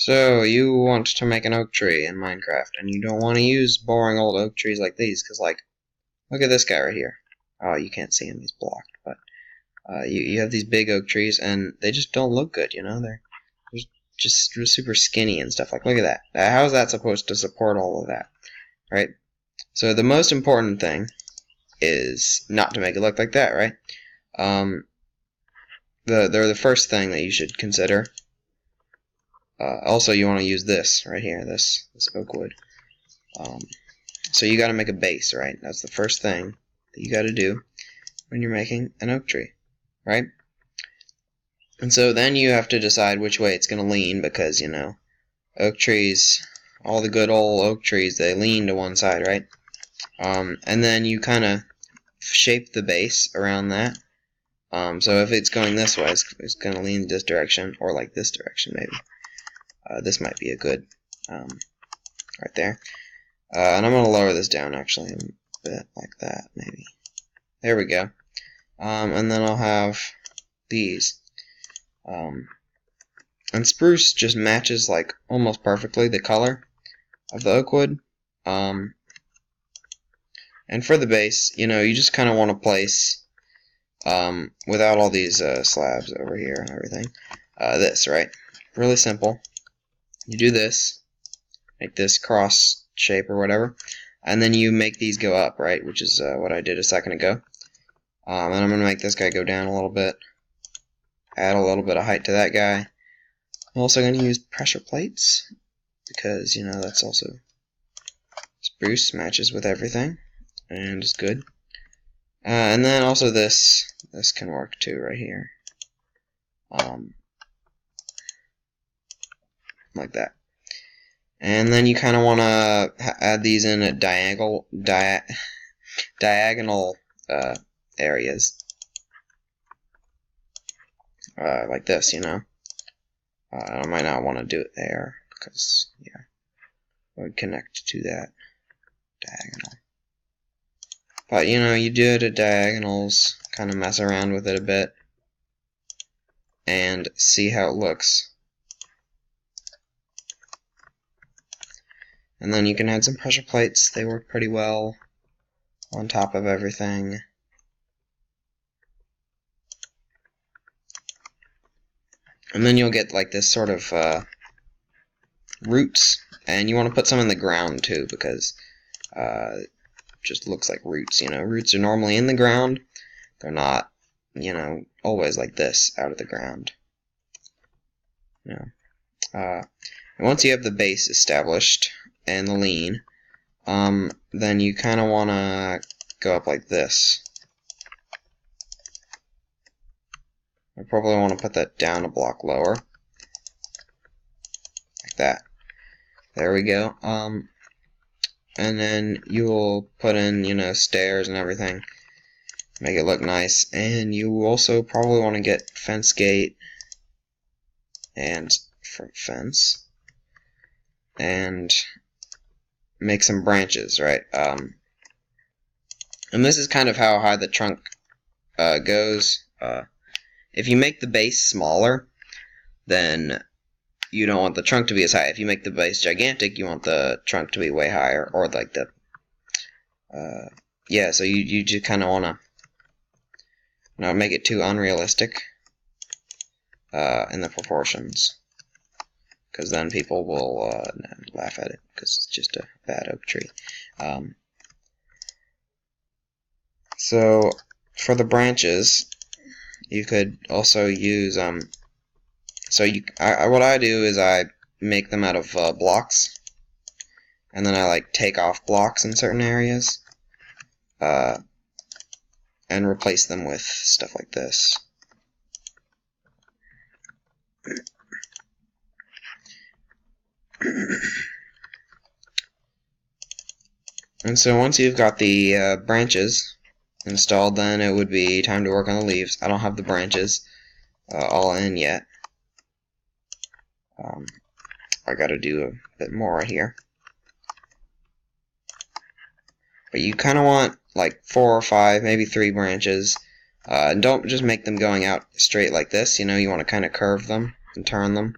So, you want to make an oak tree in Minecraft, and you don't want to use boring old oak trees like these, because, like, look at this guy right here. Oh, you can't see him, he's blocked, but you have these big oak trees, and they just don't look good, you know? They're just super skinny and stuff. Like, look at that. How is that supposed to support all of that, right? So, the most important thing is not to make it look like that, right? They're the first thing that you should consider. Also, you want to use this right here, this oak wood. So you got to make a base, right? That's the first thing that you got to do when you're making an oak tree, right? And so then you have to decide which way it's going to lean, because, you know, oak trees, all the good old oak trees, they lean to one side, right? And then you kind of shape the base around that. So if it's going this way, it's going to lean this direction, or like this direction maybe. This might be a good, right there. And I'm going to lower this down actually a bit, like that maybe. There we go. And then I'll have these. And spruce just matches like almost perfectly the color of the oak wood. And for the base, you know, you just kind of want to place, without all these slabs over here and everything, this, right? Really simple. You do this, make this cross shape or whatever, and then you make these go up, right? Which is what I did a second ago. And I'm going to make this guy go down a little bit, add a little bit of height to that guy. I'm also going to use pressure plates, because, you know, that's also spruce, matches with everything, and is good. And then also this can work too right here. Like that. And then you kind of want to add these in at diagonal areas. Like this, you know. I might not want to do it there, because, yeah, it would connect to that diagonal. But, you know, you do it at diagonals, kind of mess around with it a bit, and see how it looks. And then you can add some pressure plates. They work pretty well on top of everything. And then you'll get like this sort of roots, and you want to put some in the ground too, because it just looks like roots. You know, roots are normally in the ground. They're not, you know, always like this out of the ground. You know. And once you have the base established and the lean, then you kind of want to go up like this. I probably want to put that down a block lower, like that. There we go. And then you'll put in, you know, stairs and everything, make it look nice. And you also probably want to get fence gate and front fence, and make some branches, right? And this is kind of how high the trunk goes. If you make the base smaller, then you don't want the trunk to be as high. If you make the base gigantic, you want the trunk to be way higher, or like the yeah. So you just kind of want to not make it too unrealistic in the proportions, because then people will laugh at it, because it's just a bad oak tree. So for the branches, you could also use what I do is I make them out of blocks, and then I like take off blocks in certain areas, and replace them with stuff like this. And so once you've got the branches installed, then it would be time to work on the leaves. I don't have the branches all in yet. I gotta do a bit more right here. But you kind of want like 4 or 5, maybe 3 branches. And don't just make them going out straight like this. You know, you want to kind of curve them and turn them.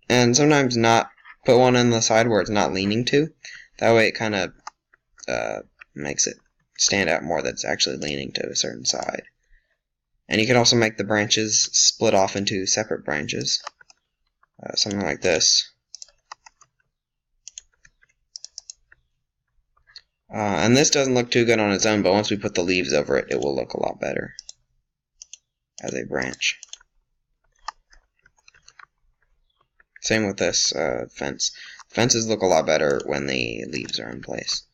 and sometimes not put one on the side where it's not leaning to. That way it kind of makes it stand out more that it's actually leaning to a certain side. And you can also make the branches split off into separate branches. Something like this. And this doesn't look too good on its own, but once we put the leaves over it, it will look a lot better as a branch. Same with this fence. Fences look a lot better when the leaves are in place.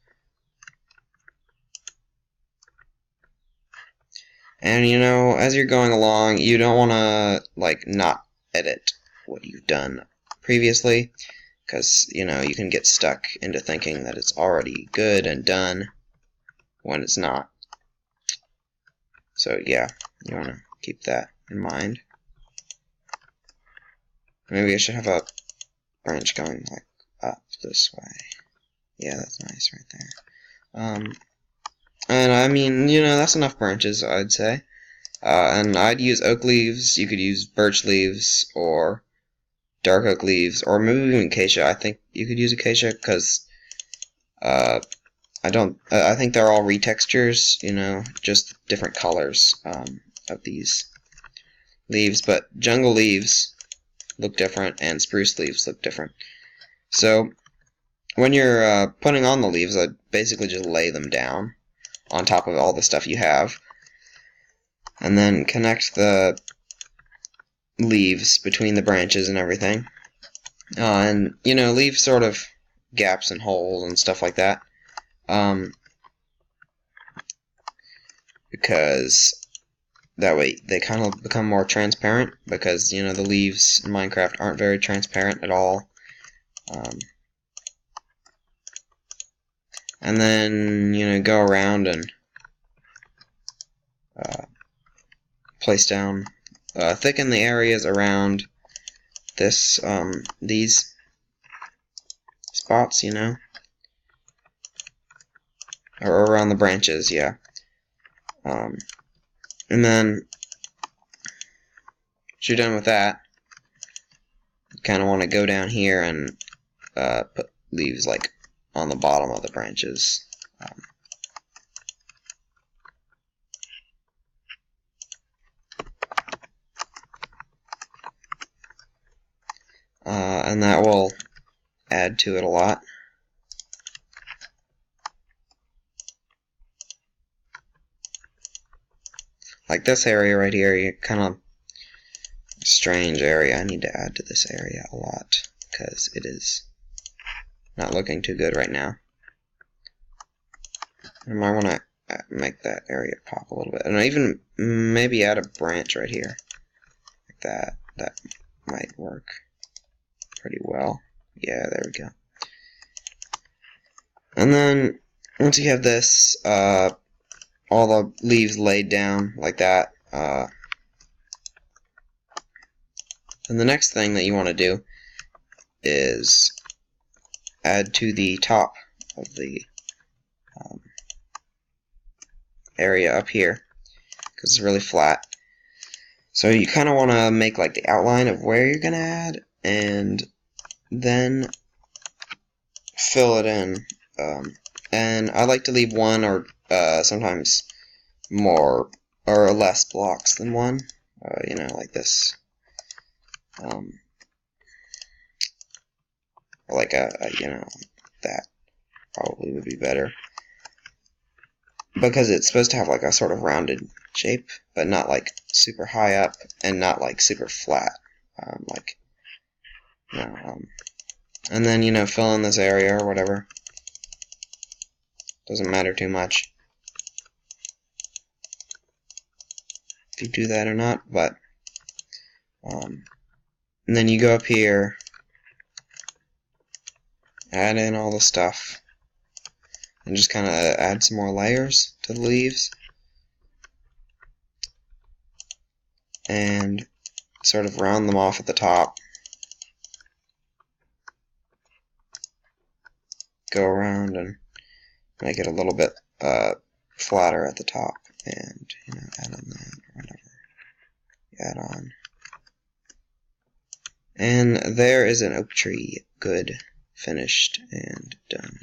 And you know, as you're going along, you don't want to like not edit what you've done previously, because you know you can get stuck into thinking that it's already good and done when it's not. So yeah, you want to keep that in mind. Maybe I should have a branch going like up this way. Yeah, that's nice right there. And I mean, you know, that's enough branches, I'd say. And I'd use oak leaves. You could use birch leaves or dark oak leaves, or maybe even acacia. I think you could use acacia because I think they're all retextures. You know, just different colors of these leaves. But jungle leaves look different, and spruce leaves look different. So when you're putting on the leaves, I'd basically just lay them down on top of all the stuff you have, and then connect the leaves between the branches and everything. And, you know, leave sort of gaps and holes and stuff like that. Because that way they kind of become more transparent, because, you know, the leaves in Minecraft aren't very transparent at all. And then, you know, go around and place down, thicken the areas around this, these spots, you know, or around the branches, yeah. And then, once you're done with that, you kind of want to go down here and put leaves like on the bottom of the branches. And that will add to it a lot. Like this area right here, you kind of strange area. I need to add to this area a lot because it is not looking too good right now. I might want to make that area pop a little bit, and even maybe add a branch right here, like that. That might work pretty well. Yeah, there we go. And then once you have this, all the leaves laid down like that, then the next thing that you want to do is add to the top of the area up here, because it's really flat. So you kind of want to make like the outline of where you're going to add, and then fill it in. And I like to leave one or sometimes more or less blocks than one, you know, like this. Or like you know, that probably would be better, because it's supposed to have like a sort of rounded shape, but not like super high up and not like super flat, like, you know, and then, you know, fill in this area or whatever. Doesn't matter too much if you do that or not, but and then you go up here, add in all the stuff, and just kind of add some more layers to the leaves, and sort of round them off at the top. Go around and make it a little bit flatter at the top, and, you know, add on that or whatever you add on. And there is an oak tree. Good. Finished and done.